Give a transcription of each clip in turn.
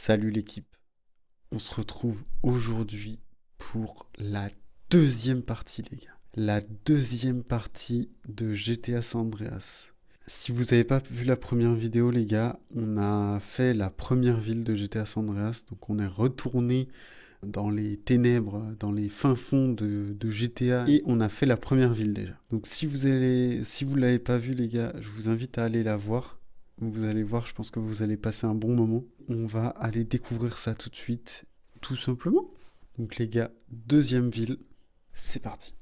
Salut l'équipe, on se retrouve aujourd'hui pour la deuxième partie les gars. La deuxième partie de GTA San Andreas. Si vous n'avez pas vu la première vidéo les gars, on a fait la première ville de GTA San Andreas. Donc on est retourné dans les ténèbres, dans les fins fonds de GTA et on a fait la première ville déjà. Donc si vous l'avez pas vu les gars, je vous invite à aller la voir. Vous allez voir, je pense que vous allez passer un bon moment. On va aller découvrir ça tout de suite, tout simplement. Donc les gars, deuxième ville, c'est parti.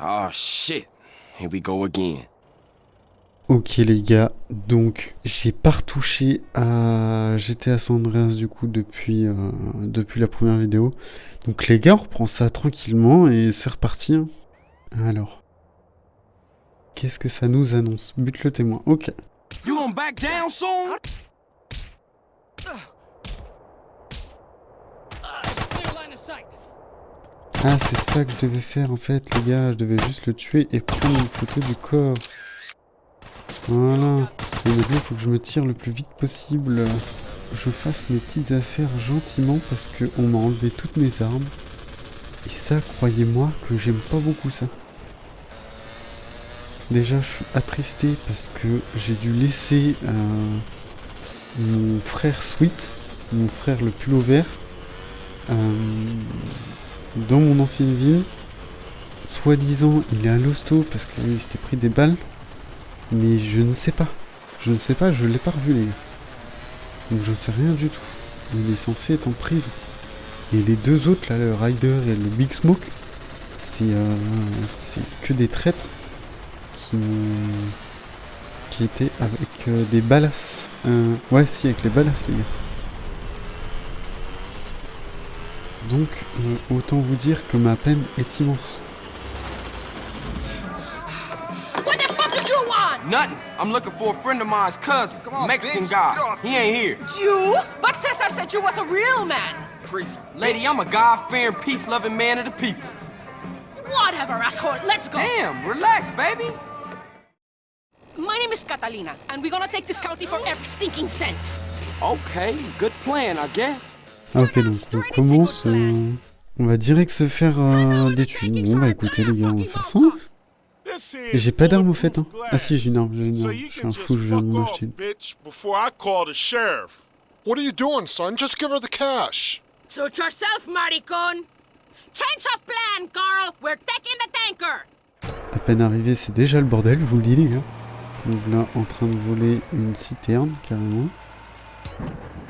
Oh shit, here we go again. Ok les gars, donc j'ai pas retouché à GTA San Andreas du coup depuis la première vidéo. Donc les gars, on reprend ça tranquillement et c'est reparti. Hein. Alors, qu'est-ce que ça nous annonce? Bute le témoin, ok. You gonna back down soon? Ah, c'est ça que je devais faire en fait, les gars. Je devais juste le tuer et prendre une photo du corps. Voilà. Et maintenant, il faut que je me tire le plus vite possible. Je fasse mes petites affaires gentiment parce qu'on m'a enlevé toutes mes armes. Et ça, croyez-moi que j'aime pas beaucoup ça. Déjà, je suis attristé parce que j'ai dû laisser mon frère Sweet, mon frère le pull au vert, dans mon ancienne ville. Soi-disant, il est à l'hosto parce qu'il s'était pris des balles. Mais je ne sais pas. Je ne sais pas, je l'ai pas revu les gars. Donc j'en sais rien du tout. Il est censé être en prison. Et les deux autres là, le Ryder et le Big Smoke, c'est que des traîtres qui étaient avec des ballasses. Ouais si, avec les ballasses les gars. Donc autant vous dire que ma peine est immense. Nothing. I'm looking for a friend of mine's cousin, on, Mexican bitch. guy. Get off He ain't here. You? But Cesar said you was a real man. Crazy. Lady, bitch. I'm a God-fearing, peace-loving man of the people. Whatever, asshole. Let's go. Damn, relax, baby. My name is Catalina, and we're gonna take this county for every stinking cent. Okay, good plan, I guess. Ah ok, donc on commence, on va direct se faire des thunes. Bon bah écoutez les gars, on va faire ça. Et j'ai pas d'arme au fait, hein. Ah si, j'ai une arme, Je suis un fou, je viens de m'en acheter une. What are you doing, son? Just give her the cash. Suit yourself, maricon. Change of plan, Carl. We're taking the tanker. À peine arrivé, c'est déjà le bordel, je vous le dis les gars. Donc là, en train de voler une citerne, carrément.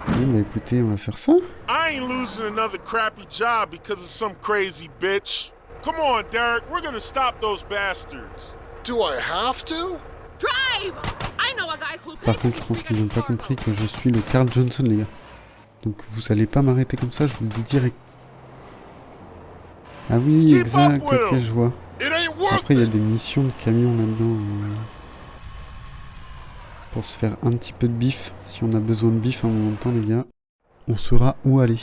Bon bah écoutez, on va faire ça. I ain't losing another crappy job because of some crazy bitch. Come on, Derek, we're gonna stop those bastards. Do I have to? Drive. I know a guy who'll Par contre, je pense qu'ils ont pas compris que je suis le Carl Johnson les gars. Donc vous allez pas m'arrêter comme ça, je vous le dis direct. Ah oui, exact, ok, je vois. It ain't worth Après, il y a it. des missions de camions là-dedans. Pour se faire un petit peu de bif. Si on a besoin de bif à un moment de temps, les gars, on saura où aller.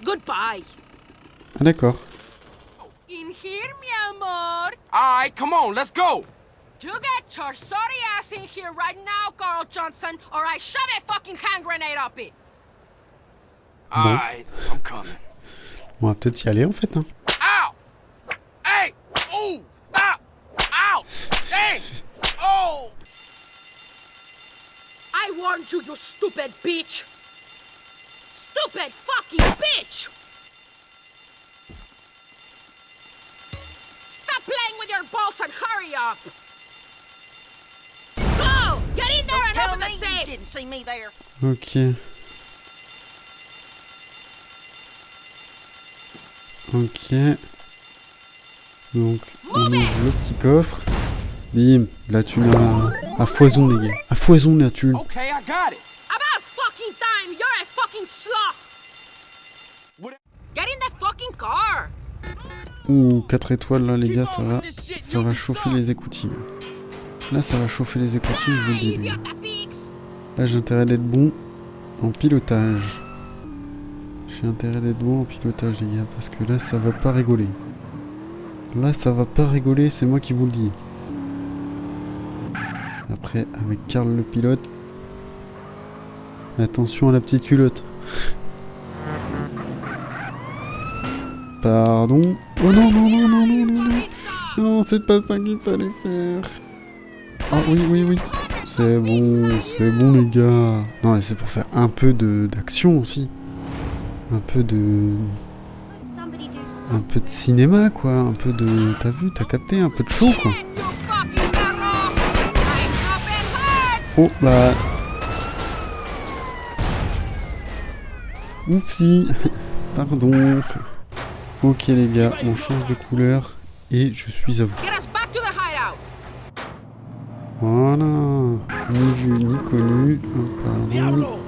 Goodbye. Ah d'accord. In here, mi amor. All right, come on, let's go. You get your sorry ass in here right now, Carl Johnson, or I shove a fucking hand grenade up it. All right, I'm coming. On va peut-être y aller en fait. Hein. Ow! Hey! Ooh! Ah! Ow! Hey! Oh! I warned you, you stupid bitch! Stupid fucking bitch! Stop playing with your balls and hurry up! Go! Get in there and open the safe! Didn't see me there. Ok. Ok. Donc, on ouvre le petit coffre. Bim, la thune à foison, les gars. À foison, la thune. Okay, I got it. About fucking time! You're a fucking sloth! Get in the fucking car! Ouh, 4 étoiles là, les gars, ça va chauffer les écoutilles. Là, ça va chauffer les écoutilles, je vous le dis. Les gars. Là, j'ai intérêt d'être bon en pilotage. J'ai intérêt d'être bon en pilotage, les gars, parce que là, ça va pas rigoler. Là, ça va pas rigoler, c'est moi qui vous le dis. Après, avec Karl le pilote. Attention à la petite culotte. Pardon. Oh non, non, non, non, non, non, non. Non, c'est pas ça qu'il fallait faire. Ah oui, oui, oui. C'est bon les gars. Non, mais c'est pour faire un peu d'action aussi. Un peu de cinéma quoi, un peu de... T'as vu, t'as capté, un peu de show quoi. Oh bah... Oupsie. Pardon. Ok les gars, on change de couleur et je suis à vous. Voilà. Ni vu ni connu. Pardon.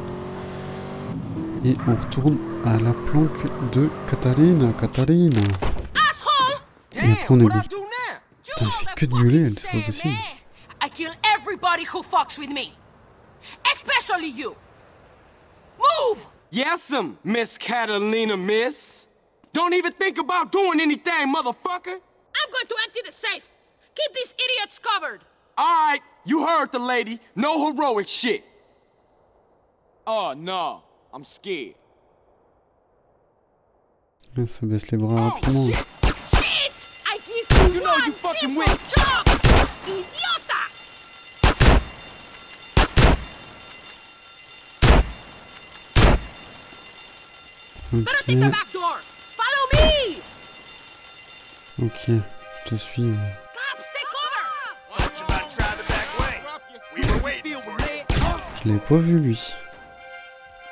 Et on retourne à la planque de Catalina. Et après on est bon. Putain, il fait que de gueuler, elle, c'est pas possible. I kill everybody who fucks with me. Especially you. Move! Yes'm, Miss Catalina, miss. Don't even think about doing anything, motherfucker. I'm going to empty the safe. Keep these idiots covered. All right, you heard the lady. No heroic shit. Oh, no. I'm scared. Ça baisse les bras rapidement. Shit! I give you know one you fucking simple win. job, idiota! Better take the Ok, back door. Follow me. ok, je te suis. Cops, take cover. Je l'avais pas vu lui.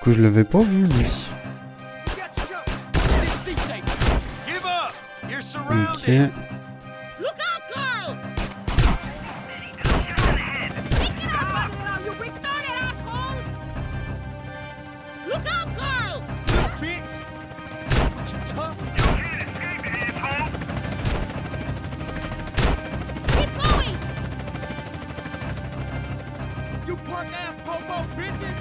Que je l'avais pas vu lui. Ok. Look out, Carl! Pick it up, you retarded asshole! Look out, Carl! Bitch. What you tough? Keep going! You punk ass popo bitches.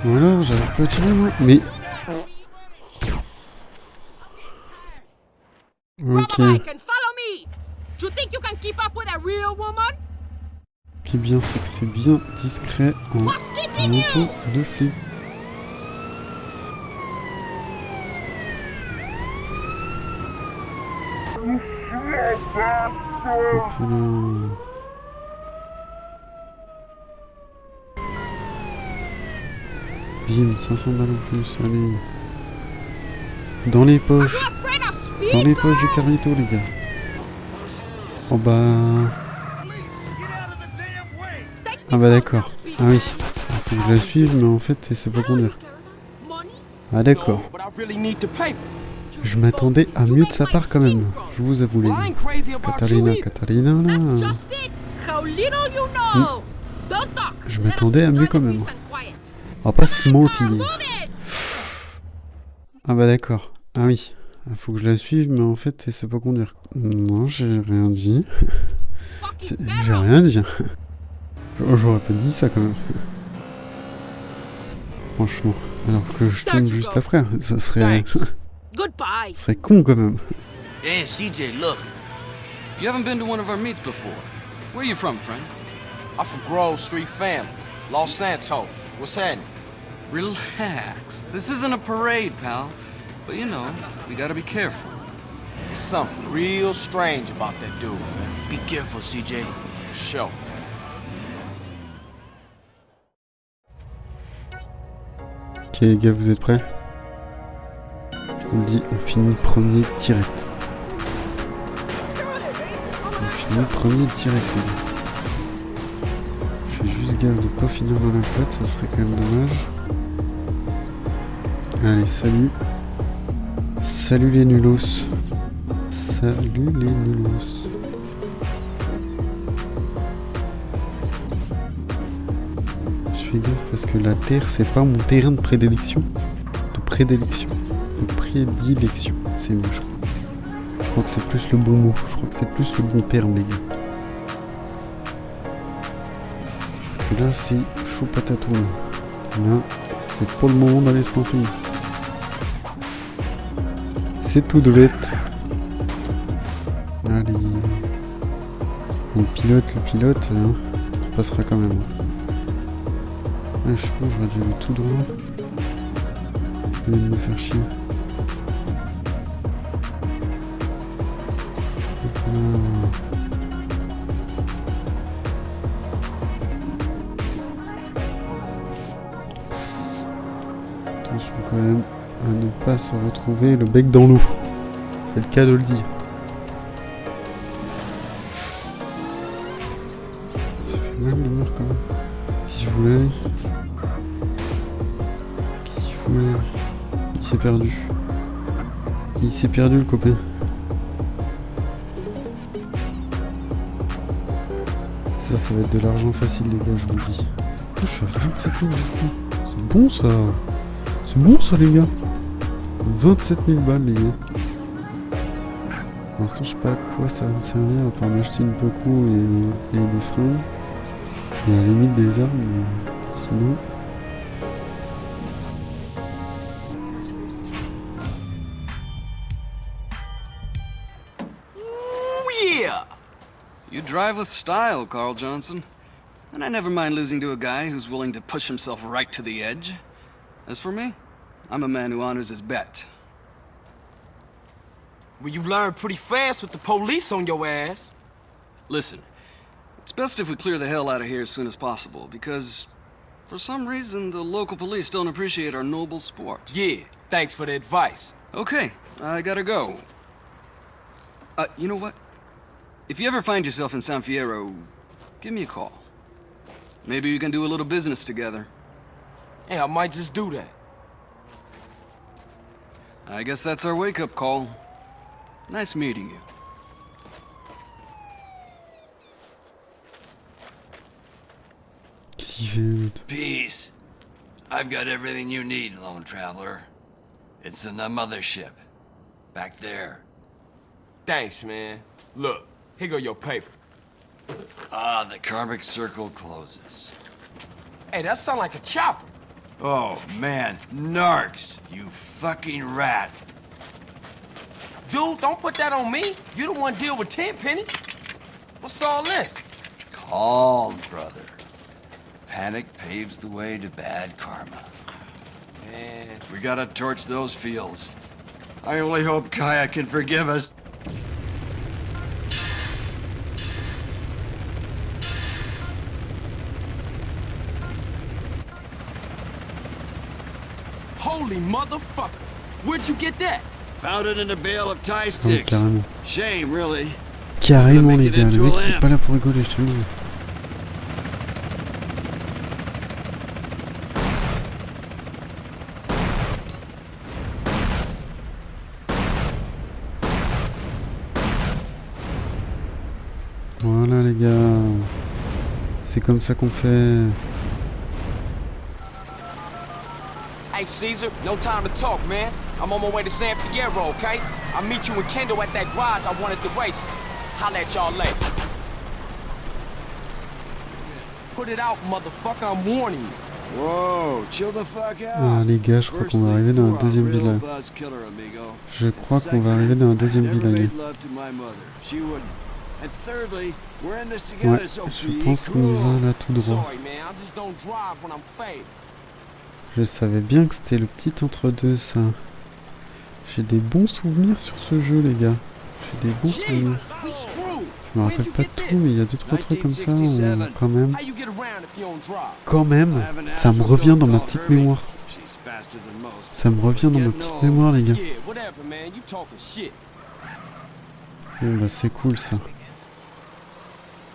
Voilà, j'arrive pas à tirer moi. Mais... Ok. Grab a bike and follow me! You think you can keep up with a real woman? Ce qui est bien, c'est que c'est bien discret en What's keeping auto you? de flip. Donc là... Bim, 500 balles en plus, allez. Dans les Are you poches. afraid of speed, Dans les poches du Carl? Carlito, les gars. Oh bah... Take Ah me bah home d'accord. now, Ah oui. Faut que je la suive, mais en fait, elle sait pas conduire. Money? Ah d'accord. But I really need the paper. Je m'attendais à mieux de sa part quand même. Je vous avoue, les Well, I gars. ain't crazy about you Catalina, either. Catalina, That's là... just it. How little you know. Don't talk. Je Let us m'attendais à enjoy mieux the quand même. peace and quiet. On va pas se mentir. Move it. Ah bah d'accord. Ah oui. Faut que je la suive, mais en fait, elle sait pas conduire. Non, j'ai rien dit. Fucking J'ai barrel. rien dit. J'aurais pas dit ça quand même. Franchement. Alors que je tombe juste après. Ça serait... Goodbye. ça serait con quand même. Hey, CJ, look. You haven't been to one of our meets before. Where you from, friend? I'm from Grove Street Families, Los Santos. What's happening? Relax. This isn't a parade, pal. But you know, we gotta be careful. There's something real strange about that dude, man. Be careful, CJ. For sure. Ok les gars, vous êtes prêts? Je vous le dis, on finit premier direct. On finit premier direct les gars. Je fais juste gaffe de pas finir dans la flotte, ça serait quand même dommage. Allez, salut. Salut les nulos. Salut les nulos. Je fais gaffe parce que la terre, c'est pas mon terrain de prédilection. De prédilection. De prédilection. C'est mieux, je crois. Je crois que c'est plus le bon mot. Je crois que c'est plus le bon terme, les gars. Parce que là, c'est chaud patatoun. Là, c'est pas le moment d'aller se planter. C'est tout de bête. Allez. Le pilote, hein, on passera quand même. Ah, je suis con, j'aurais dû aller tout droit. Je vais me faire chier. Hop là. Attention quand même à ne pas se retrouver le bec dans l'eau. C'est le cas de le dire. Ça fait mal de mort quand même. Qu'est-ce qu'il voulait aller ? Qu'est-ce qu'il voulait aller ? Il s'est perdu. Il s'est perdu le copain. Ça va être de l'argent facile les gars, je vous le dis. Oh, je suis à 27 000 du coup. C'est bon ça. C'est bon ça les gars. 27 000 balles les gars. Pour l'instant je sais pas à quoi ça va me servir à part m'acheter une Poco et des fringues. Et à la limite des armes, mais sinon... Ooh, yeah! You drive with style, Carl Johnson. And I never mind losing to a guy who's willing to push himself right to the edge. As for me, I'm a man who honors his bet. Well, you learn pretty fast with the police on your ass. Listen, it's best if we clear the hell out of here as soon as possible, because for some reason the local police don't appreciate our noble sport. Yeah, thanks for the advice. Okay, I gotta go. You know what? If you ever find yourself in San Fierro, give me a call. Maybe we can do a little business together. Yeah, I might just do that. I guess that's our wake-up call. Nice meeting you. Qu'est-ce qu'il fait l'autre ? Peace. I've got everything you need, lone traveler. It's in the mothership. Back there. Thanks, man. Look, here go your paper. Ah, the karmic circle closes. Hey, that sound like a chopper. Oh, man. Narcs, you fucking rat. Dude, don't put that on me. You the one deal with Tenpenny. What's all this? Calm, brother. Panic paves the way to bad karma. Man. We gotta torch those fields. I only hope Kaya can forgive us. Holy motherfucker. Where'd you get that? Found it in a bale of tie Ah, sticks. carrément. Shame, really. Carrément les gars, le mec il est pas là pour rigoler, je te le dis. Voilà les gars, c'est comme ça qu'on fait. Hey, Caesar, no time to talk, man. I'm on my way to San Fierro, okay? I'll meet you and Kendall at that garage I won at the races. Holla at y'all later. Put it out, motherfucker, I'm warning you. Whoa, chill the fuck out. Ah les gars, je crois qu'on va arriver dans un deuxième village. Je crois qu'on va arriver dans un deuxième village. Ouais, je pense qu'on y va là tout droit. Sorry, man. I just don't drive when I'm faded. Je savais bien que c'était le petit entre-deux, ça. J'ai des bons souvenirs sur ce jeu, les gars. J'ai des bons souvenirs. We screwed. Je me rappelle pas de tout, mais il y a 2-3 trucs comme ça, où, quand même. How you get around if you don't drive? Quand même, ça me revient dans ma petite mémoire. Ça me revient dans ma petite mémoire, les gars. Yeah, whatever, man. You talking shit. Bon, bah c'est cool, ça.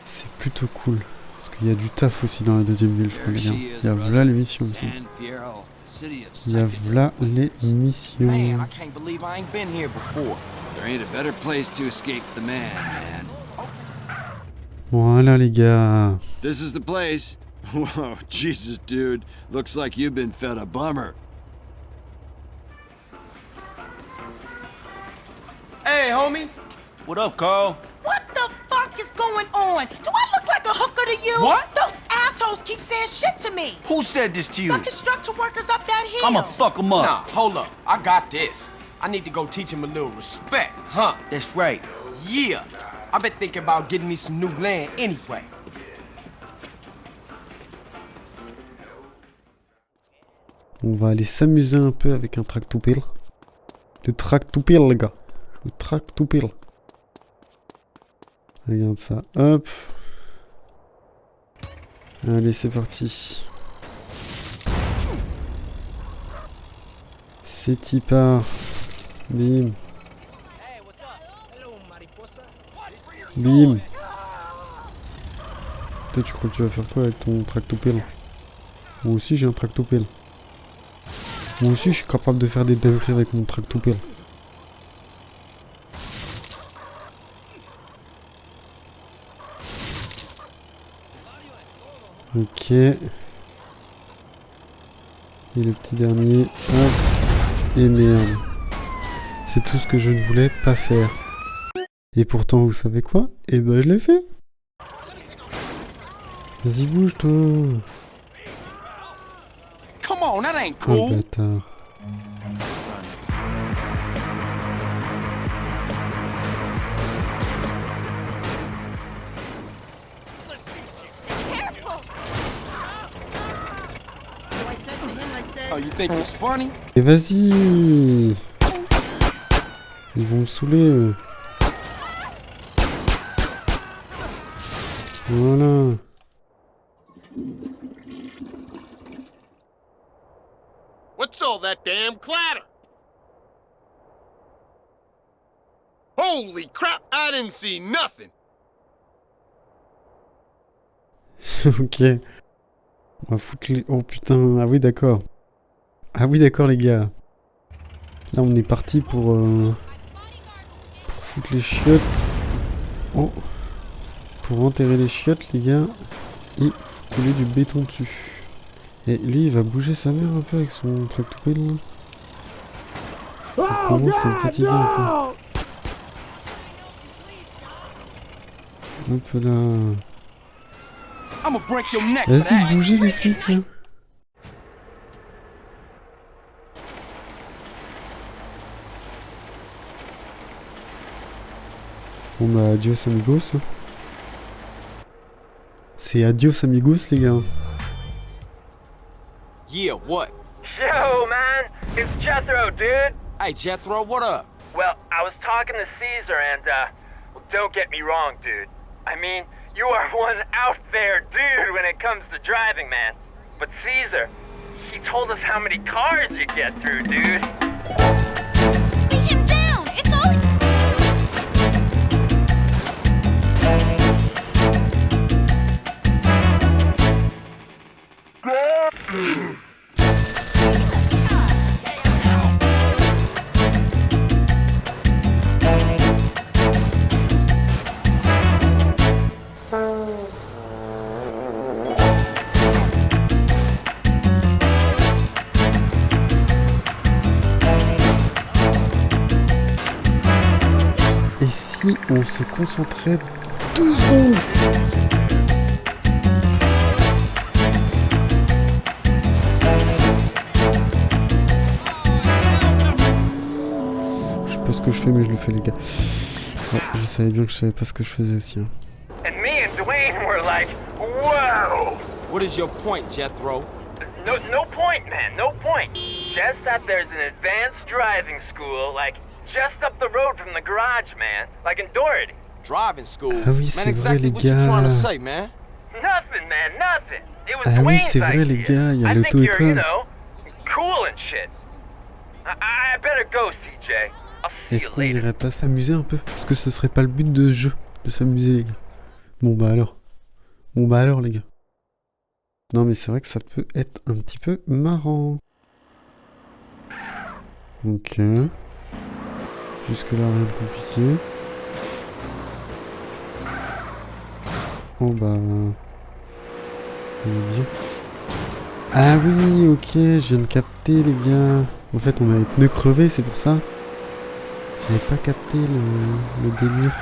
C'est plutôt cool. Parce qu'il y a du taf aussi dans la deuxième ville, je crois, les gars. Il y a v'là les missions, aussi. Il y a v'là les missions. Man, I can't believe I ain't been here before. There ain't a better place to escape the man. Voilà, les gars. This is the place. Whoa, Jesus, dude. Looks like you've been fed a bummer. Hey, homies. What up, Carl? What the fuck is going on? Do I look like a hooker to you? What? Those assholes keep saying shit to me. Who said this to you? The construction workers up that hill. I'ma fuck them up. Nah, hold up. I got this. I need to go teach him a little respect, huh? That's right. Yeah. I've been thinking about getting me some new land anyway. On va aller s'amuser un peu avec un tractopelle. Le tractopelle, les gars. Le tractopelle. Regarde ça. Hop. Allez, c'est parti. C'est y part. Bim. Bim. Toi, tu crois que tu vas faire quoi avec ton tractopelle? Moi aussi, j'ai un tractopelle. Moi aussi, je suis capable de faire des dingueries avec mon tractopelle. Ok. Et le petit dernier. Hop. Et merde. C'est tout ce que je ne voulais pas faire. Et pourtant, vous savez quoi? Eh ben, je l'ai fait. Vas-y, bouge, toi. Come on, that ain't Oh, cool. bâtard. Oh, you think it's funny? Et vas-y. Ils vont me saouler, eux. Voilà. What's all that damn clatter? Holy crap, I didn't see nothing. Ok. On va foutre les... Oh putain, ah oui d'accord. Ah oui d'accord les gars. Là on est parti pour foutre les chiottes. Oh. Pour enterrer les chiottes les gars. Et couler du béton dessus. Et lui il va bouger sa mère un peu avec son tractopelle là. Ça commence à me fatiguer un peu. Hop là. I'ma break your neck for Vas-y, that. bougez les flics là. Bon bah adios amigos. C'est adios amigos les gars. Yeah, what? Yo, man, it's Jethro, dude. Hey, Jethro, what up? Well, I was talking to Caesar, and, well, don't get me wrong, dude. I mean, you are one out there dude when it comes to driving, man. But Caesar, he told us how many cars you get through, dude. Beat him down! It's all... Et si on se concentrait 12 secondes. fais, mais je le fais, les gars. Ouais, je savais bien que je savais pas ce que je faisais aussi. Hein. And me and Dwayne were like, whoa! What is your point, Jethro? No point, man, no point. Just that there's an advanced driving school, like, just up the road from the garage, man. Like in Doherty. Driving school? Ah oui, Man, c'est vrai, exactly les what you trying to gars. say, man? Nothing, man, nothing. It was Ah oui, Dwayne's c'est vrai, les idea. gars, il y a I think you're, you l'auto-école. know, cool and shit. I better go, CJ. I'll see Est-ce you qu'on later. irait pas s'amuser un peu? Est-ce que ce serait pas le but de ce jeu? De s'amuser, les gars? Bon bah alors. Bon bah alors, les gars. Non mais c'est vrai que ça peut être un petit peu marrant. Ok. Jusque là, rien de compliqué. Oh bah... on va dire... Ah oui, ok, je viens de capter, les gars. En fait, on a les pneus crevés, c'est pour ça. J'avais pas capté le délire.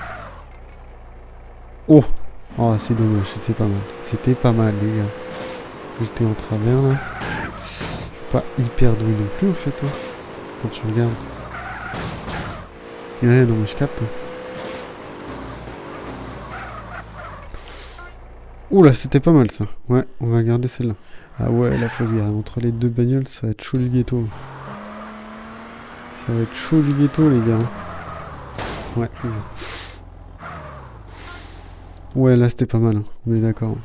Oh! Oh, c'est dommage, c'était pas mal. C'était pas mal, les gars. J'étais en travers, là. Pas hyper doué non plus, en fait, hein, quand tu regardes. Ouais, non, mais je capte. Oula, c'était pas mal, ça. Ouais, on va garder celle-là. Ah ouais, la fausse gare. Entre les deux bagnoles, ça va être chaud le ghetto. Ça va être chaud du ghetto, les gars. Ouais, easy. Ouais, là, c'était pas mal. Hein. On est d'accord.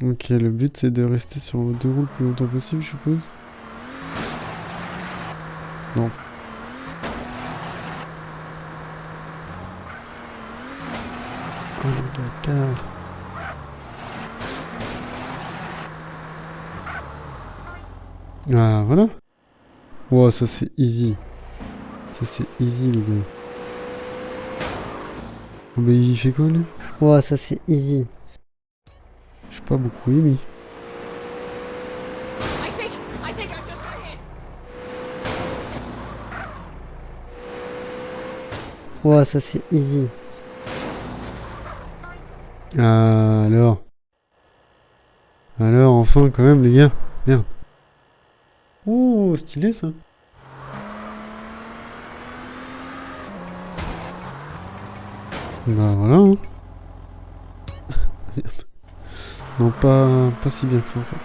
Ok, le but, c'est de rester sur deux roues le plus longtemps possible, je suppose. Non. Oh, le bâtard. Ah, voilà. Wow, ça c'est easy. Ça c'est easy, les gars. Oh, bah, il fait quoi, lui? Wow, ça c'est easy. J'ai pas beaucoup aimé. I think I just got hit. Wow, ça c'est easy. Ah, alors. Alors, enfin, quand même, les gars. Merde. Oh, stylé, ça. Bah, voilà. Hein. Merde. Non, pas si bien que ça, en fait.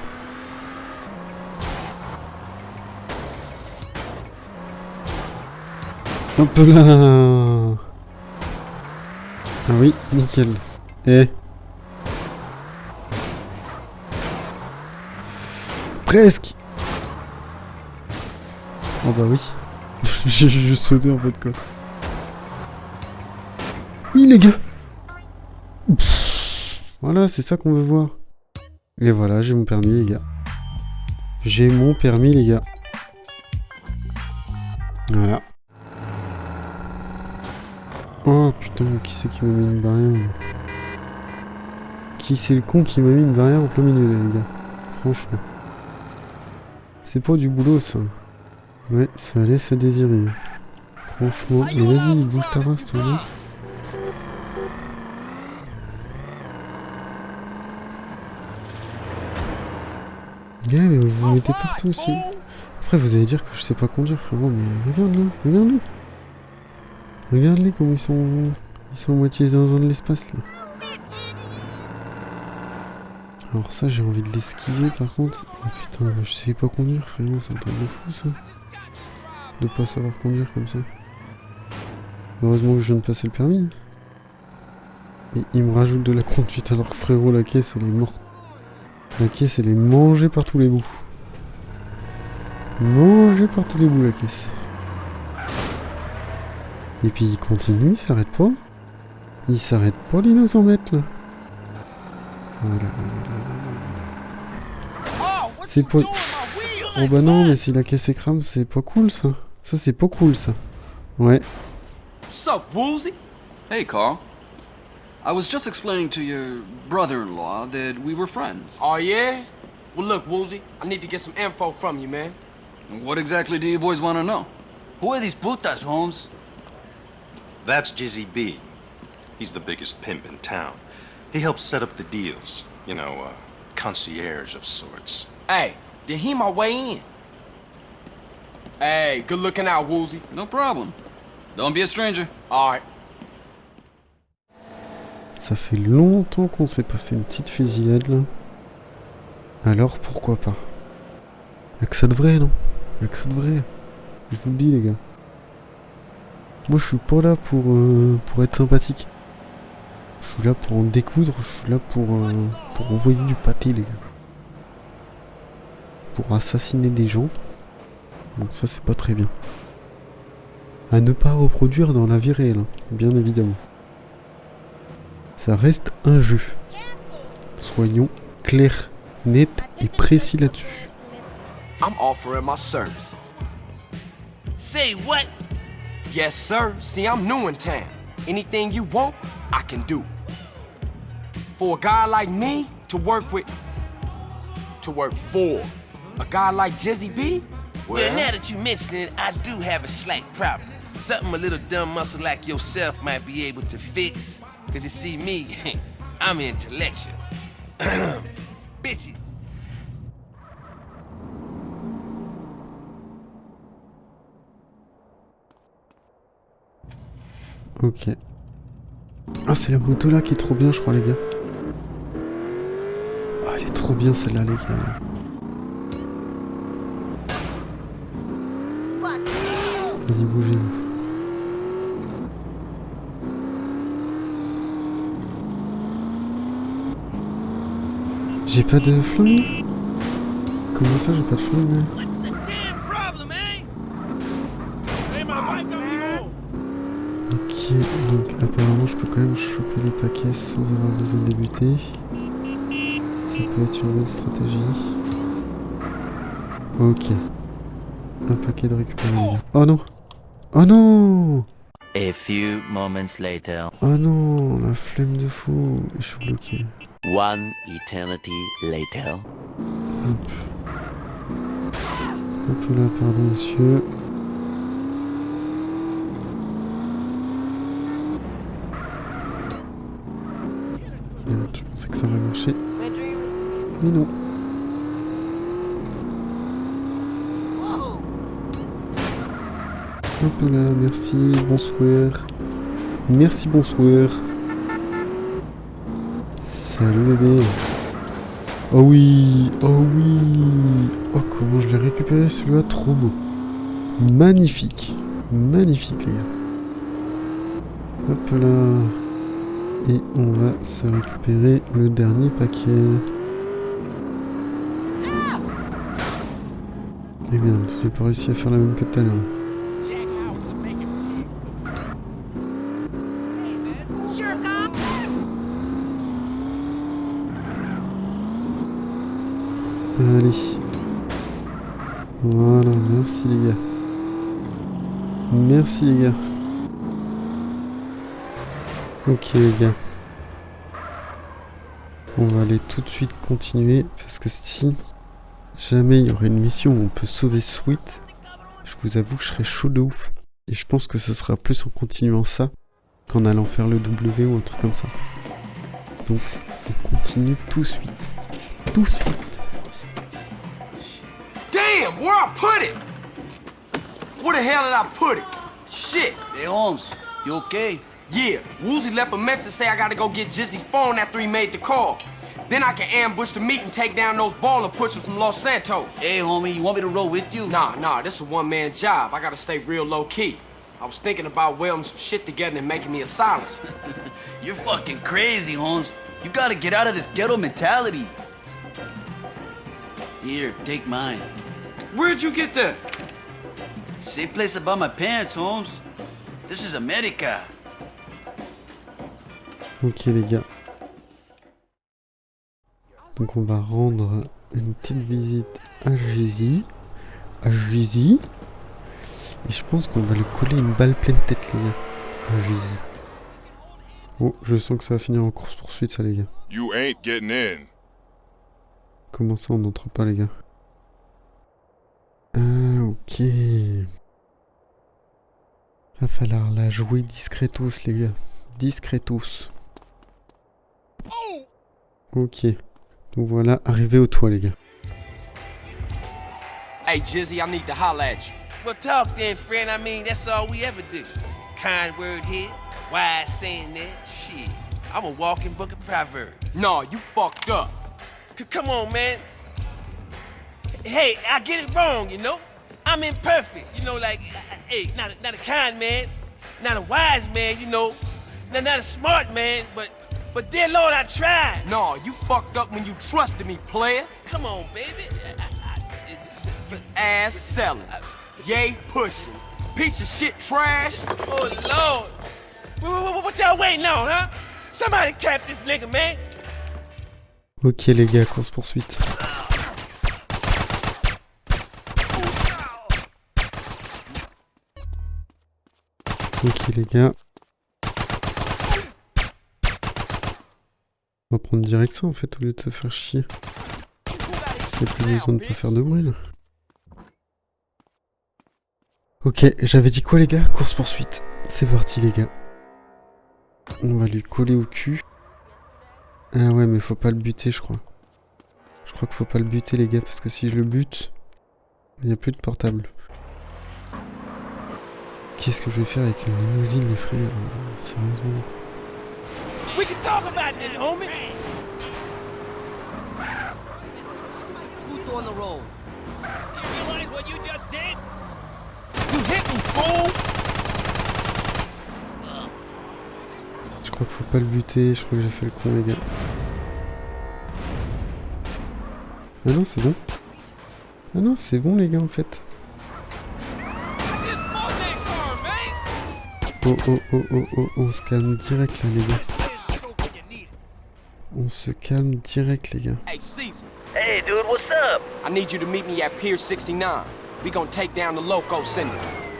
Hop là. Ah oui, nickel. Eh. Presque. Oh bah oui. J'ai juste sauté en fait quoi. Oui les gars. Pff, voilà, c'est ça qu'on veut voir. Et voilà, j'ai mon permis les gars. J'ai mon permis les gars. Voilà. Oh putain, qui c'est qui m'a mis une barrière? Qui c'est le con qui m'a mis une barrière en plein milieu là, les gars? Franchement. C'est pas du boulot ça. Ouais, ça laisse à désirer. Franchement. Mais vas-y, bouge ta race toi, non? Gars, mais vous vous mettez partout aussi. Après, vous allez dire que je sais pas conduire, frérot, mais regarde là, regarde-le. Regarde-les comment ils sont à moitié zinzin de l'espace là. Alors ça j'ai envie de l'esquiver par contre. Oh putain, je sais pas conduire frérot, c'est un truc de fou ça. De pas savoir conduire comme ça. Heureusement que je viens de passer le permis. Et il me rajoute de la conduite alors que frérot la caisse elle est morte. La caisse elle est mangée par tous les bouts. Mangée par tous les bouts la caisse. Et puis il continue, il s'arrête pas. Il s'arrête pas les 900 mètres là. Voilà. C'est pas... Oh bah non, mais si la caisse écrame, c'est pas cool ça. Ça c'est pas cool ça. Ouais. What's up, Woolsey? Hey, Carl. I was just explaining to your brother-in-law that we were friends. Oh, yeah? Well, look, Woolsey, I need to get some info from you, man. What exactly do you boys want to know? Who are these putas, Holmes? That's Jizzy B. He's the biggest pimp in town. He helps set up the deals. You know, concierge of sorts. Hey, then he my way in. Hey, good looking out, Woozy. No problem. Don't be a stranger. All right. Ça fait longtemps qu'on s'est pas fait une petite fusillade là. Alors pourquoi pas? Y'a que ça de vrai, non? Y'a que ça de vrai. Je vous le dis, les gars. Moi, je suis pas là pour être sympathique. Je suis là pour en découdre. Je suis là pour envoyer du pâté, les gars. Pour assassiner des gens. Bon, ça, c'est pas très bien. À ne pas reproduire dans la vie réelle, hein, bien évidemment. Ça reste un jeu. Soyons clairs, nets et précis là-dessus. I'm offering my services. Say what? Yes, sir. See, I'm new in town. Anything you want, I can do. For a guy like me to work with, to work for, a guy like Jizzy B? Well, now that you mention it, I do have a slight problem. Something a little dumb muscle like yourself might be able to fix. Cause you see me, I'm intellectual. Bitches. Ok. Ah, c'est la moto là qui est trop bien, je crois, les gars. Ah, elle est trop bien celle-là, les gars. Vas-y, bougez. J'ai pas de flingue? Comment ça, j'ai pas de flingue là? Ok, donc apparemment je peux quand même choper les paquets sans avoir besoin de les buter. Ça peut être une bonne stratégie. Ok. Un paquet de récupération. Oh non! Oh non! A few moments later. Oh non, la flemme de fou. Je suis bloqué. One eternity later. Hop. Hop là, pardon monsieur. Merde, je pensais que ça aurait marché. Mais non. Hop là, merci, bonsoir. Merci, bonsoir. Salut bébé. Oh oui, oh oui. Oh comment je l'ai récupéré celui-là, trop beau. Magnifique. Magnifique les gars. Hop là. Et on va se récupérer le dernier paquet. Eh bien, j'ai pas réussi à faire la même que tout à l'heure. Allez. Voilà, merci les gars. Merci les gars. Ok les gars. On va aller tout de suite continuer parce que si jamais il y aurait une mission où on peut sauver Sweet, je vous avoue que je serais chaud de ouf. Et je pense que ce sera plus en continuant ça qu'en allant faire le W ou un truc comme ça. Donc on continue tout de suite. Tout de suite. Damn, where I put it? Where the hell did I put it? Shit. Hey, Holmes, you okay? Yeah, Woozy left a message say I gotta go get Jizzy's phone after he made the call. Then I can ambush the meet and take down those baller pushers from Los Santos. Hey, homie, you want me to roll with you? Nah, this a one-man job. I gotta stay real low-key. I was thinking about welding some shit together and making me a silencer. You're fucking crazy, Holmes. You gotta get out of this ghetto mentality. Here, take mine. Where'd you get that? Same place I bought my pants, Holmes. This is America. Ok les gars. Donc on va rendre une petite visite à Jizzy. Et je pense qu'on va lui coller une balle pleine tête les gars. À Jizzy. Oh, je sens que ça va finir en course poursuite ça les gars. You ain't getting in. Comment ça on n'entre pas les gars? Ah ok. Va falloir la jouer discretos les gars. Discretos. Ok. Donc voilà, arrivé au toit les gars. Hey Jizzy, I need to holler at you. Well, talk then, friend. I mean, that's all we ever do. Kind word here, wise saying there. Shit, I'm a walking book of proverbs. No, you fucked up. Come on, man. Hey, I get it wrong, you know? I'm imperfect, you know, like, hey, not a kind man, not a wise man, you know, not a smart man, but dear Lord, I tried. No, you fucked up when you trusted me, player. Come on, baby. Ass selling, yay pushing, piece of shit trash. Oh, Lord. What y'all waiting on, huh? Somebody cap this nigga, man. Ok les gars, course-poursuite. Ok les gars. On va prendre direct ça en fait au lieu de se faire chier. Y'a plus besoin de pas faire de bruit là. Ok, j'avais dit quoi les gars? Course-poursuite. C'est parti les gars. On va lui coller au cul. Ah ouais mais faut pas le buter je crois. Je crois qu'il faut pas le buter les gars parce que si je le bute, il n'y a plus de portable. Qu'est-ce que je vais faire avec une limousine les frères? Sérieusement. We can talk about this, homie. Who's on the roll? You realize what you just did? You hit me, fool! Je crois qu'il faut pas le buter, je crois que j'ai fait le con les gars. Ah non c'est bon. Ah non c'est bon les gars en fait. Oh, on se calme direct là les gars. On se calme direct les gars. Hey Caesar. Hey dude, what's up? I need you to meet me at Pier 69. We gonna take down the loco sender.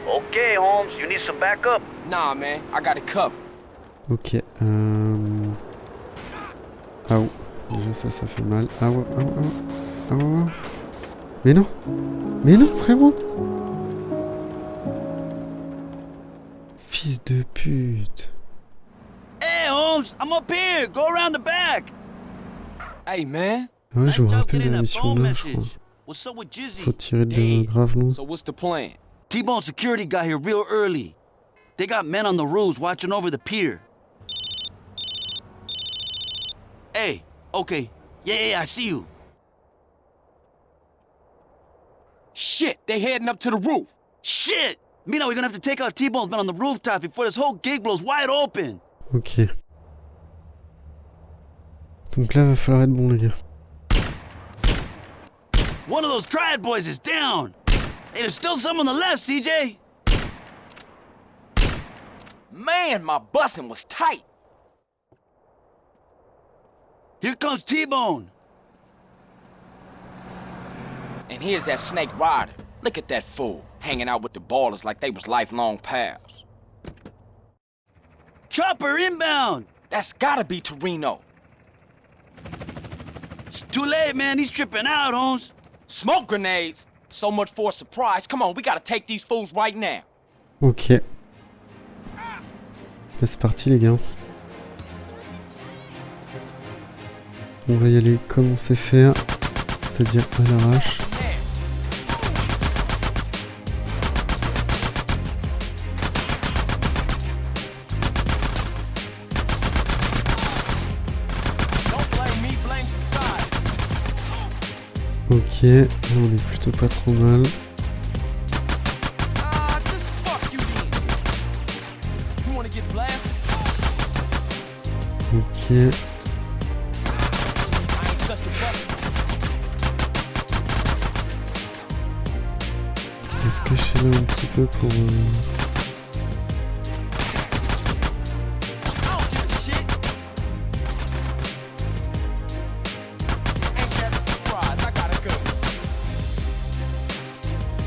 Okay, Holmes, you need some backup? Nah, man, I got it covered. Ok, Ah oh, déjà ça fait mal. Ah ouais, ah ouais. Mais non frérot. Fils de pute. Hey Holmes, I'm up here. Go around the back. Hey man. Ouais, je me rappelle de la mission là, je crois. What's up with Jizzy? Faut tirer de grave long. So what's the plan? T-Bone security got here real early. They got men on the roofs watching over the pier. Hey, okay. Yeah, I see you. Shit, they heading up to the roof. Shit! Mina, we're gonna have to take out T-Bone's men on the rooftop before this whole gig blows wide open. Ok. Donc là, va falloir être bon, les gars. One of those triad boys is down. Hey, there's still some on the left, CJ. Man, my bussin' was tight. Here comes T-Bone. And here's that snake rider. Look at that fool, hanging out with the ballers like they was lifelong pals. Chopper inbound. That's gotta be Torino. It's too late, man. He's tripping out, Holmes. Smoke grenades? So much for a surprise. Come on, we gotta take these fools right now. Ok. C'est parti, les gars. On va y aller comme on sait faire, c'est-à-dire à l'arrache. Ok, là on est plutôt pas trop mal. Ok. Est-ce que je suis là un petit peu pour...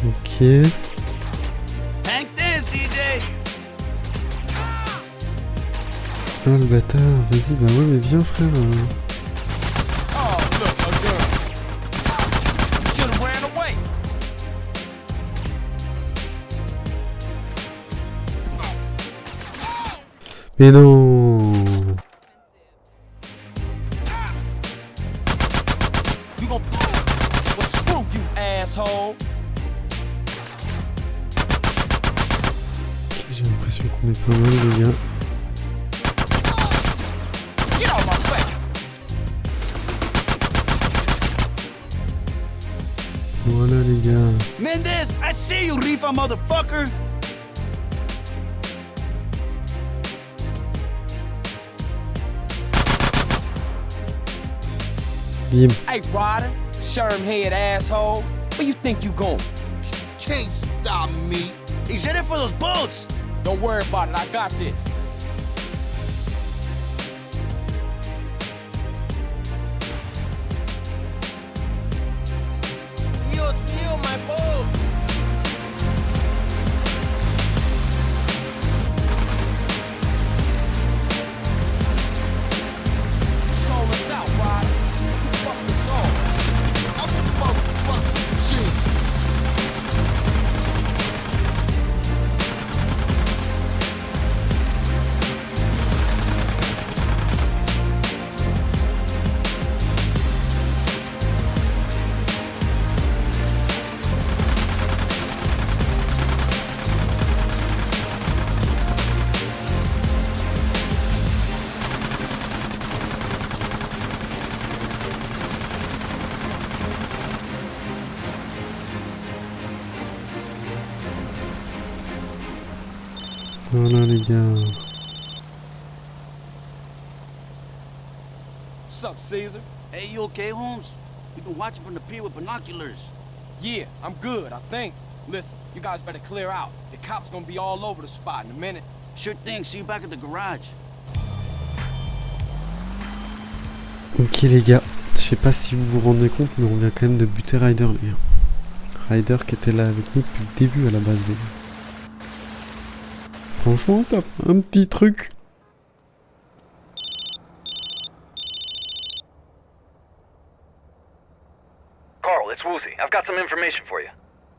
Ok. Hang there, CJ. Ah le bâtard, vas-y, bah ouais mais viens frère. Mais non. l'impression qu'on est pas mal, les gars. Voilà, les gars. Mendez, I see you, Rifa, motherfucker! Bim. Hey, Ryder, sherm-head asshole. Where you think you going? Can't stop me. He's headed for those boats! Don't worry about it, I got this. Tío, my boat. Sold us out, Ryder. You fucked us all. I'm a motherfucking Jew. Voilà, les gars. What's up, Caesar? Hey, you okay, Holmes? We've been watching from the pier with binoculars. Yeah, I'm good, I think. Listen, you guys better clear out. The cops gonna be all over the spot in a minute. Sure thing, see you back at the garage. Ok, les gars. Je sais pas si vous vous rendez compte, mais on vient quand même de buter Ryder, les gars. Ryder qui était là avec nous depuis le début à la base, les gars. Franchement, top. Un petit truc. Carl, it's Woozy. I've got some information for you.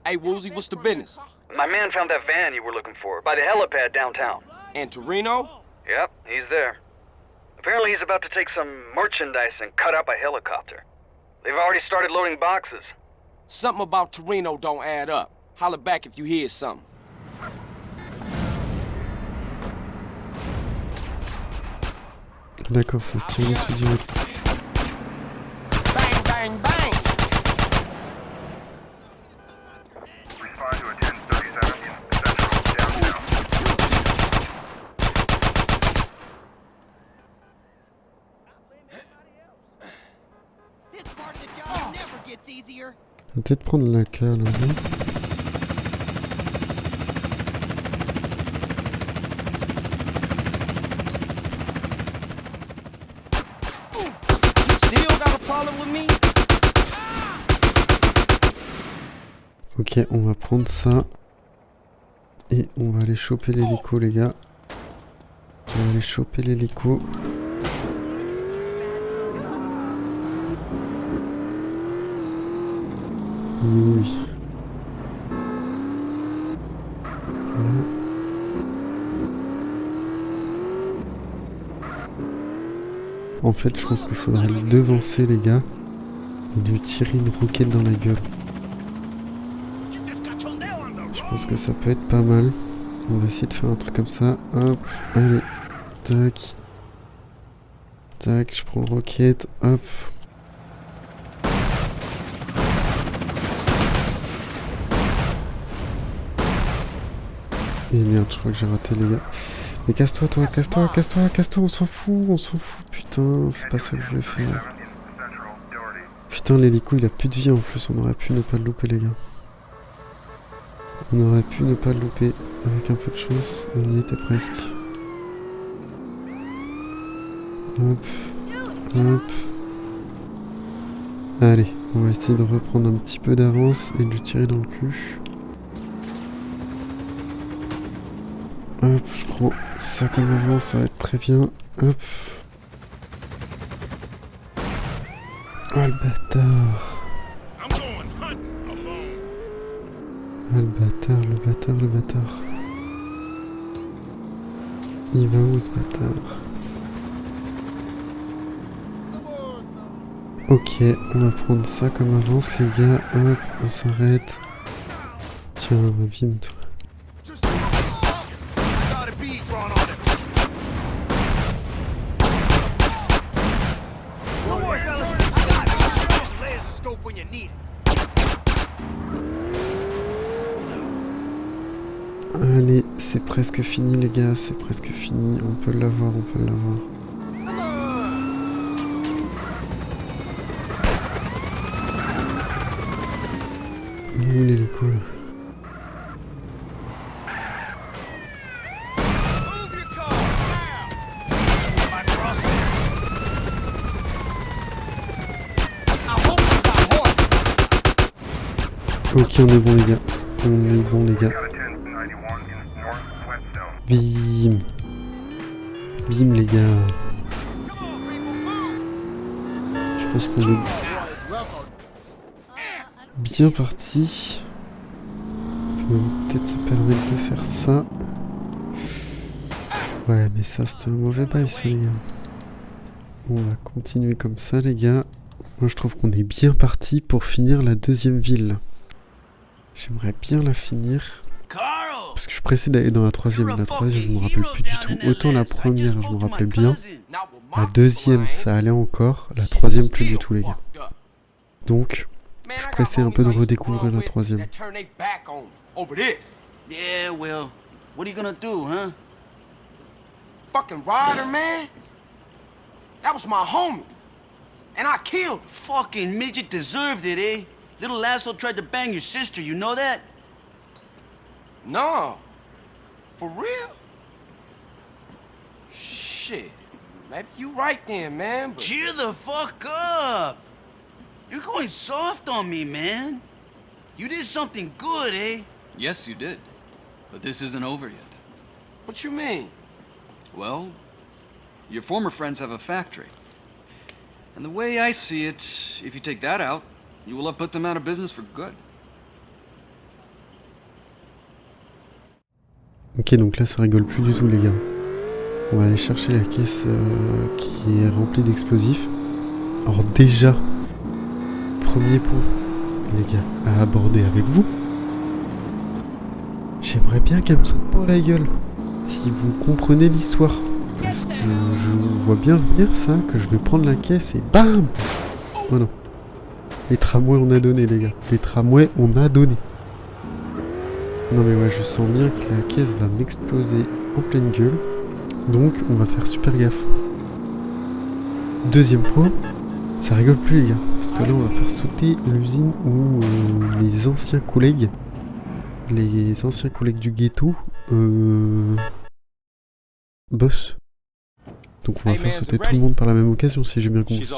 Hey, Woozy, what's the business? My man found that van you were looking for by the helipad downtown. And Torino? Yep, he's there. Apparently he's about to take some merchandise and cut up a helicopter. They've already started loading boxes. Something about Torino don't add up. Holler back if you hear something. D'accord, ça se tire dessus direct. Bang, bang, bang! Respond to a 1037 in Central downtown. This part of the job never gets easier. On va peut-être prendre la cale, hein. Still got a problem with me? Ok, on va prendre ça. Et on va aller choper l'hélico, les gars. On va aller choper l'hélico. Oui. Voilà. En fait, je pense qu'il faudrait le devancer, les gars. Et lui tirer une roquette dans la gueule. Je pense que ça peut être pas mal. On va essayer de faire un truc comme ça. Hop, allez. Tac. Tac, je prends le roquette. Hop. Et merde, je crois que j'ai raté, les gars. Mais casse-toi, toi, casse-toi, casse-toi, casse-toi, on s'en fout, putain, c'est pas ça que je voulais faire. Putain, l'hélico, il a plus de vie en plus, on aurait pu ne pas le louper, les gars. On aurait pu ne pas le louper, avec un peu de chance, on y était presque. Hop, hop. Allez, on va essayer de reprendre un petit peu d'avance et de lui tirer dans le cul. Hop, je prends ça comme avant, ça va être très bien. Hop. Oh le bâtard. Ah le bâtard, le bâtard, le bâtard. Il va où ce bâtard? Ok, on va prendre ça comme avance les gars. Hop, on s'arrête. Tiens, bim toi. drawn on him. Don't worry, fellas. I got it. Just laser scope when you need it. Allez, c'est presque fini les gars, c'est presque fini. On peut l'avoir, on peut l'avoir. Il est où l'hélico là? Ok, on est bon les gars. On est bon les gars. Bim. Bim les gars. Je pense qu'on est bien parti. On peut peut-être se permettre de faire ça. Ouais, mais ça c'était un mauvais bail ça les gars. On va continuer comme ça les gars. Moi je trouve qu'on est bien parti pour finir la deuxième ville. J'aimerais bien la finir. Parce que je suis pressé d'aller dans la troisième. La troisième, je me rappelle plus du tout. Autant la première, je me rappelais bien. La deuxième, ça allait encore. La troisième, plus du tout, les gars. Donc, je suis pressé un peu de redécouvrir la troisième. Yeah, well, what are you gonna do, huh? Fucking Ryder, man. That was my homie. And I killed him. Fucking midget deserved it, eh? Little asshole tried to bang your sister, you know that? No. For real? Shit. Maybe you right then, man, but... Cheer the fuck up! You're going soft on me, man. You did something good, eh? Yes, you did. But this isn't over yet. What you mean? Well, your former friends have a factory. And the way I see it, if you take that out, you will have put them out of business for good. Ok, donc là ça rigole plus du tout les gars. On va aller chercher la caisse qui est remplie d'explosifs. Alors déjà, premier point les gars à aborder avec vous. J'aimerais bien qu'elle me saute pas à la gueule. Si vous comprenez l'histoire. Parce que je vois bien venir ça, que je vais prendre la caisse et BAM! Oh non. Les tramways on a donné les gars. Les tramways on a donné. Non mais ouais, je sens bien que la caisse va m'exploser en pleine gueule. Donc on va faire super gaffe. Deuxième point, ça rigole plus les gars. Parce que là on va faire sauter l'usine où les anciens collègues du ghetto bossent. Donc on va faire sauter tout le monde par la même occasion si j'ai bien compris.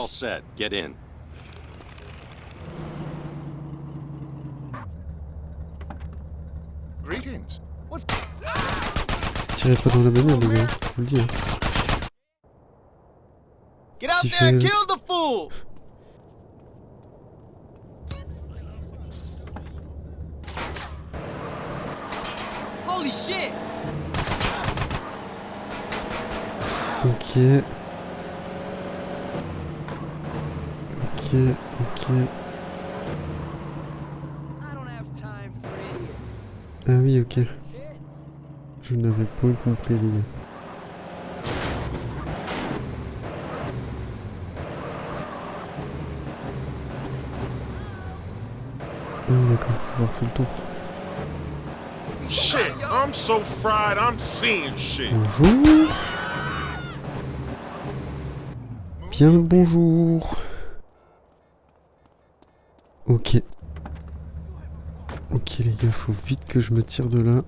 Tirez pas dans la bagnole les gars, je vous le dis. Get out there and kill the fool! Holy shit! Ok. Ah oui, ok. Je n'avais pas compris les gars. Ah oui, d'accord, on va voir tout le tour. Shit, I'm so fried, I'm seeing shit. Bonjour. Bien le bonjour. Ok. Ok les gars, faut vite que je me tire de là.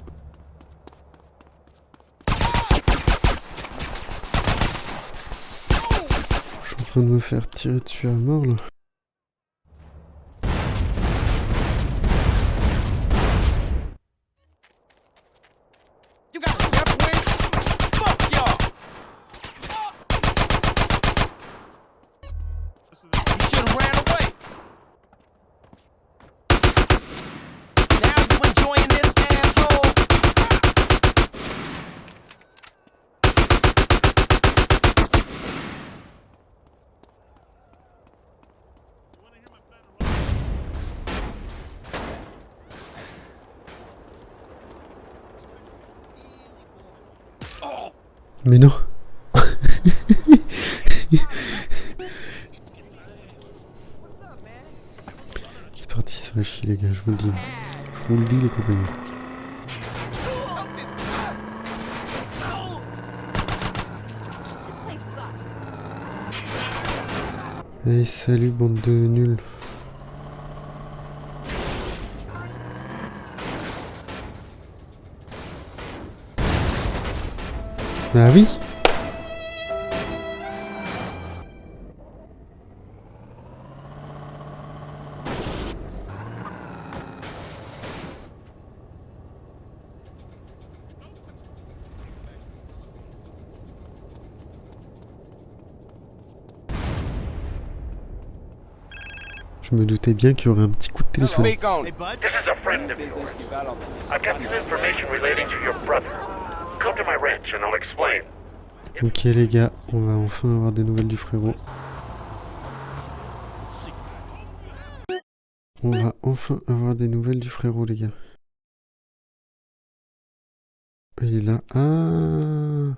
Je suis en train de me faire tirer dessus à mort là. Mais non. C'est parti, ça va chier les gars, je vous le dis. Je vous le dis les compagnies. Allez, salut bande de nuls. Bah oui. Je me doutais bien qu'il y aurait un petit coup de téléphone. This is a friend of yours. I've got some information relating to your brother. Come to my ranch and I'll explain. Ok les gars, on va enfin avoir des nouvelles du frérot. On va enfin avoir des nouvelles du frérot les gars. Il est là. Ah.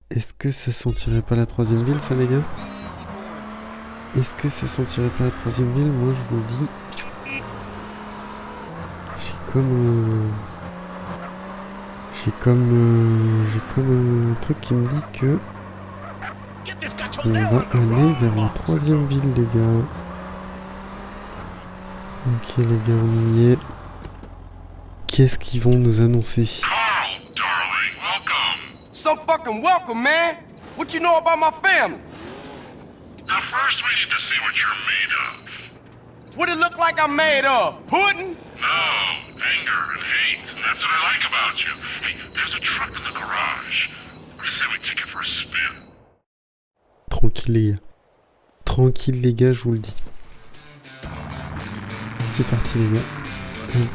Est-ce que ça sentirait pas la troisième ville ça les gars? Est-ce que ça sentirait pas la troisième ville? Moi je vous le dis. J'ai comme un truc qui me dit que on va aller vers la troisième ville les gars. Ok les gars, on y est. Qu'est-ce qu'ils vont nous annoncer? So fucking welcome, man. What you know about my family? Now first we need to see what you're made of. What it look like I'm made of? Pudding? No, anger and hate. And that's what I like about you. Hey, there's a truck in the garage. I say we take it for a spin. Tranquille les gars. Tranquille les gars, je vous le dis. C'est parti les gars. Hop.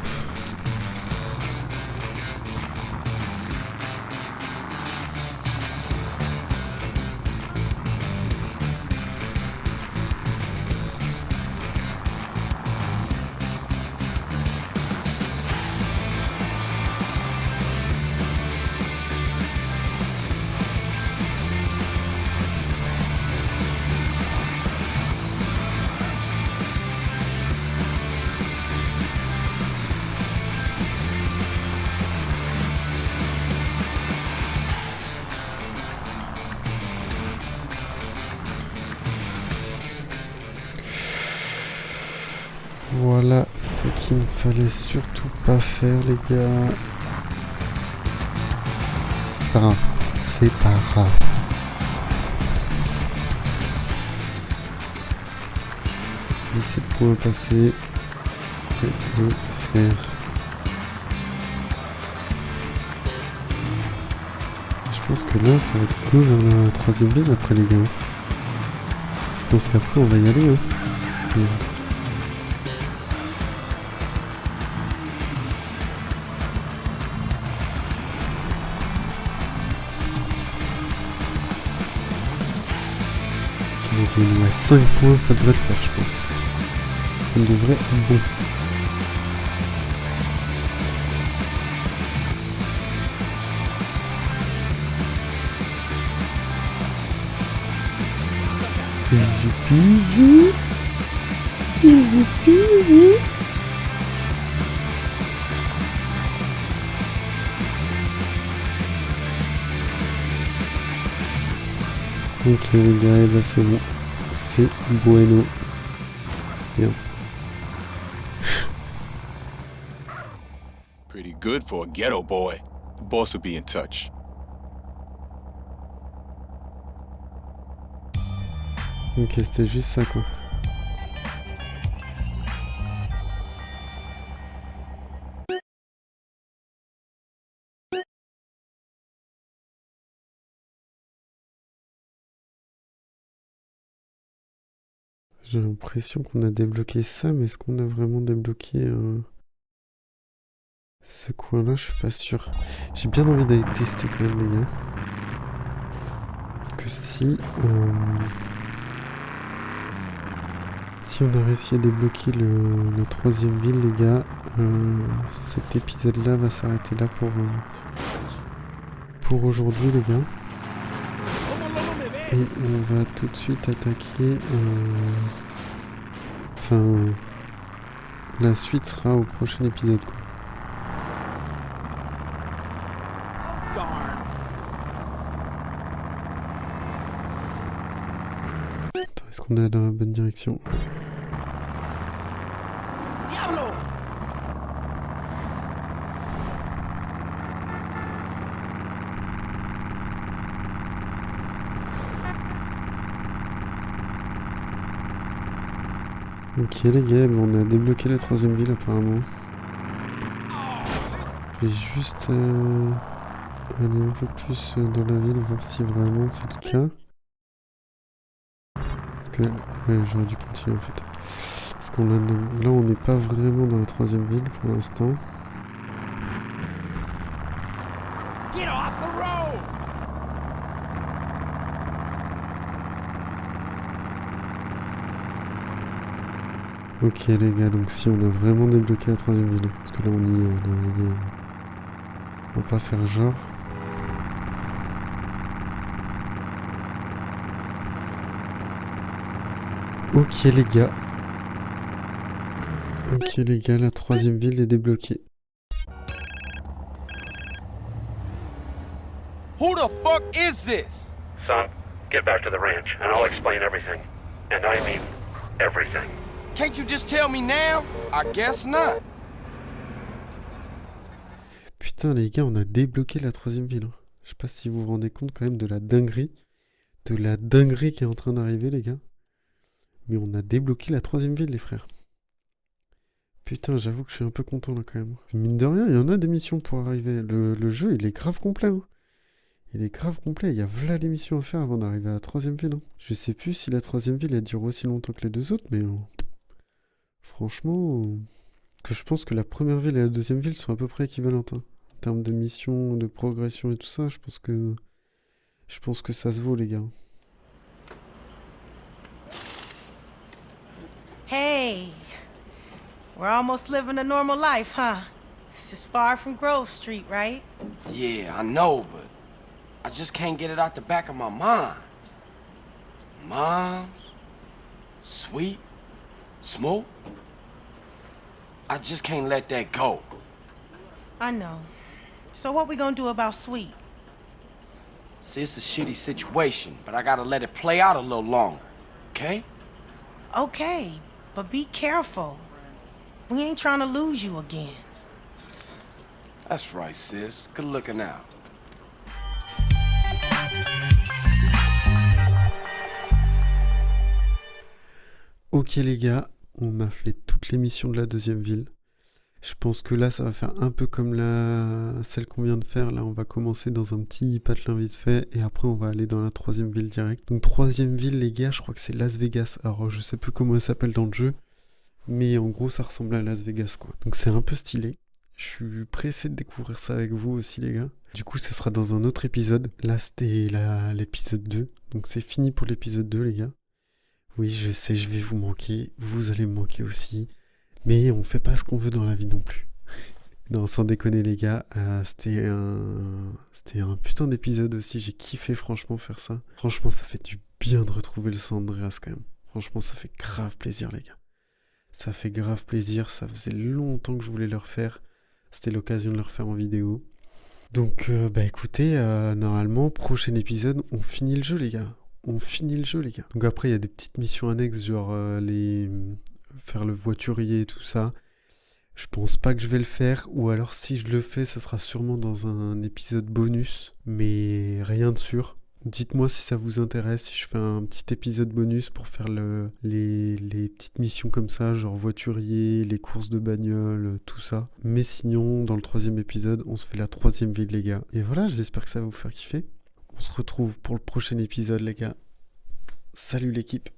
Voilà ce qu'il ne fallait surtout pas faire les gars. C'est pas grave. C'est pas grave. « 17 points passés. Et le faire. Je pense que là, ça va être go vers la troisième ville après les gars. Je pense qu'après on va y aller. Hein. Donc il nous reste 5 points, ça devrait le faire je pense. Ça devrait être bon. Easy peasy. Easy peasy. Ok les gars, et là c'est bon. C'est bueno. Bien. Pretty good for a ghetto boy. The boss will be in touch. Ok, c'était juste ça quoi. J'ai l'impression qu'on a débloqué ça, mais est-ce qu'on a vraiment débloqué ce coin-là? Je suis pas sûr. J'ai bien envie d'aller tester quand même les gars. Parce que si on a réussi à débloquer la troisième ville les gars, cet épisode-là va s'arrêter là pour aujourd'hui les gars. Et on va tout de suite attaquer... Enfin... La suite sera au prochain épisode quoi. Attends, est-ce qu'on est dans la bonne direction? Ok les gars, on a débloqué la 3ème ville apparemment. Je vais juste aller un peu plus dans la ville, voir si vraiment c'est le cas. Parce que... Ouais, j'aurais dû continuer en fait. Parce qu'on a... Là on n'est pas vraiment dans la 3ème ville pour l'instant. Ok les gars, donc si on a vraiment débloqué la 3ème ville, parce que là on y est, on va pas faire genre. Ok les gars. Ok les gars, la 3ème ville est débloquée. Who the fuck is this? Son, get back to the ranch and I'll explain everything. And I mean everything. Can't you just tell me now? I guess not. Putain les gars, on a débloqué la 3ème ville. Je sais pas si vous vous rendez compte quand même de la dinguerie. De la dinguerie qui est en train d'arriver les gars. Mais on a débloqué la 3ème ville les frères. Putain, j'avoue que je suis un peu content là quand même. Mine de rien, il y en a des missions pour arriver. Le jeu, il est grave complet. Hein. Il est grave complet. Il y a voilà les missions à faire avant d'arriver à la 3ème ville. Hein. Je sais plus si la 3ème ville, elle dure aussi longtemps que les deux autres, mais... Franchement... Que je pense que la première ville et la 2ème ville sont à peu près équivalentes. Hein. En termes de missions, de progression et tout ça, je pense que ça se vaut les gars. Hey, we're almost living a normal life, huh? This is far from Grove Street, right? Yeah, I know, but I just can't get it out the back of my mind. Moms, Sweet, Smoke. I just can't let that go. I know. So what we gonna do about Sweet? See, it's a shitty situation, but I gotta let it play out a little longer, okay? Okay, but be careful. We ain't trying to lose you again. That's right, sis. Good looking out. Ok les gars, on a fait toutes les missions de la 2ème ville. Je pense que là ça va faire un peu comme celle qu'on vient de faire. Là on va commencer dans un petit patelin vite fait et après on va aller dans la 3ème ville direct. Donc 3ème ville les gars, je crois que c'est Las Vegas. Alors je sais plus comment elle s'appelle dans le jeu, mais en gros ça ressemble à Las Vegas quoi. Donc c'est un peu stylé. Je suis pressé de découvrir ça avec vous aussi les gars. Du coup ça sera dans un autre épisode. Là c'était l'épisode 2. Donc c'est fini pour l'épisode 2 les gars. Oui je sais, je vais vous manquer. Vous allez me manquer aussi. Mais on fait pas ce qu'on veut dans la vie non plus. Non, sans déconner les gars, c'était un putain d'épisode aussi. J'ai kiffé franchement faire ça. Franchement ça fait du bien de retrouver le San Andreas quand même. Franchement ça fait grave plaisir les gars. Ça fait grave plaisir, ça faisait longtemps que je voulais le refaire. C'était l'occasion de le refaire en vidéo. Donc bah écoutez, normalement prochain épisode on finit le jeu les gars. On finit le jeu les gars. Donc après il y a des petites missions annexes genre faire le voiturier et tout ça. Je pense pas que je vais le faire, ou alors si je le fais, ça sera sûrement dans un épisode bonus, mais rien de sûr. Dites-moi si ça vous intéresse, si je fais un petit épisode bonus pour faire les petites missions comme ça, genre voiturier, les courses de bagnole, tout ça. Mais sinon, dans le 3ème épisode, on se fait la 3ème ville les gars. Et voilà, j'espère que ça va vous faire kiffer. On se retrouve pour le prochain épisode les gars. Salut l'équipe.